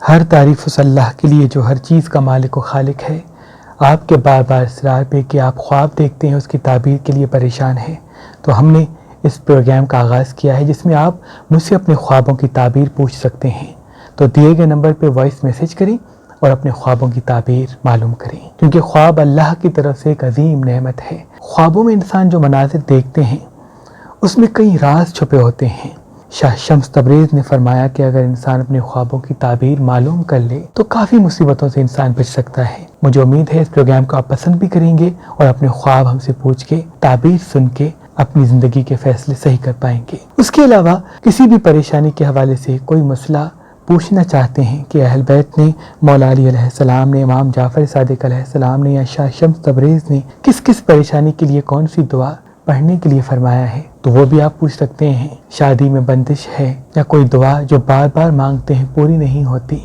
ہر تعریف اس اللہ کے لیے جو ہر چیز کا مالک و خالق ہے۔ آپ کے بار بار اصرار پہ کہ آپ خواب دیکھتے ہیں، اس کی تعبیر کے لیے پریشان ہیں، تو ہم نے اس پروگرام کا آغاز کیا ہے جس میں آپ مجھ سے اپنے خوابوں کی تعبیر پوچھ سکتے ہیں۔ تو دیے گئے نمبر پہ وائس میسج کریں اور اپنے خوابوں کی تعبیر معلوم کریں، کیونکہ خواب اللہ کی طرف سے ایک عظیم نعمت ہے۔ خوابوں میں انسان جو مناظر دیکھتے ہیں اس میں کئی راز چھپے ہوتے ہیں۔ شاہ شمس تبریز نے فرمایا کہ اگر انسان اپنے خوابوں کی تعبیر معلوم کر لے تو کافی مصیبتوں سے انسان بچ سکتا ہے۔ مجھے امید ہے اس پروگرام کو آپ پسند بھی کریں گے اور اپنے خواب ہم سے پوچھ کے تعبیر سن کے اپنی زندگی کے فیصلے صحیح کر پائیں گے۔ اس کے علاوہ کسی بھی پریشانی کے حوالے سے کوئی مسئلہ پوچھنا چاہتے ہیں کہ اہل بیت نے، مولا علی علیہ السلام نے، امام جعفر صادق علیہ السلام نے یا شاہ شمس تبریز نے کس کس پریشانی کے لیے کون سی دعا پڑھنے کے لیے فرمایا ہے، تو وہ بھی آپ پوچھ سکتے ہیں۔ شادی میں بندش ہے یا کوئی دعا جو بار بار مانگتے ہیں پوری نہیں ہوتی،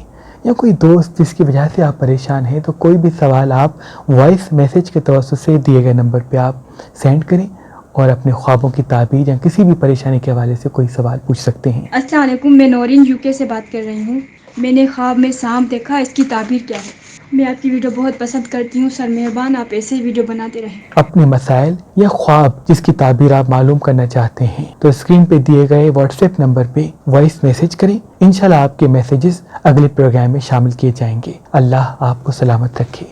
یا کوئی دوست جس کی وجہ سے آپ پریشان ہیں، تو کوئی بھی سوال آپ وائس میسج کے توسط سے دیے گئے نمبر پہ آپ سینڈ کریں اور اپنے خوابوں کی تعبیر یا کسی بھی پریشانی کے حوالے سے کوئی سوال پوچھ سکتے ہیں۔ السلام علیکم، میں نورین UK سے بات کر رہی ہوں۔ میں نے خواب میں سانپ دیکھا، اس کی تعبیر کیا ہے؟ میں آپ کی ویڈیو بہت پسند کرتی ہوں، سر مہربان آپ ایسے ہی ویڈیو بناتے رہیں۔ اپنے مسائل یا خواب جس کی تعبیر آپ معلوم کرنا چاہتے ہیں تو اسکرین پہ دیے گئے واٹس ایپ نمبر پہ وائس میسج کریں، انشاءاللہ آپ کے میسیجز اگلے پروگرام میں شامل کیے جائیں گے۔ اللہ آپ کو سلامت رکھے۔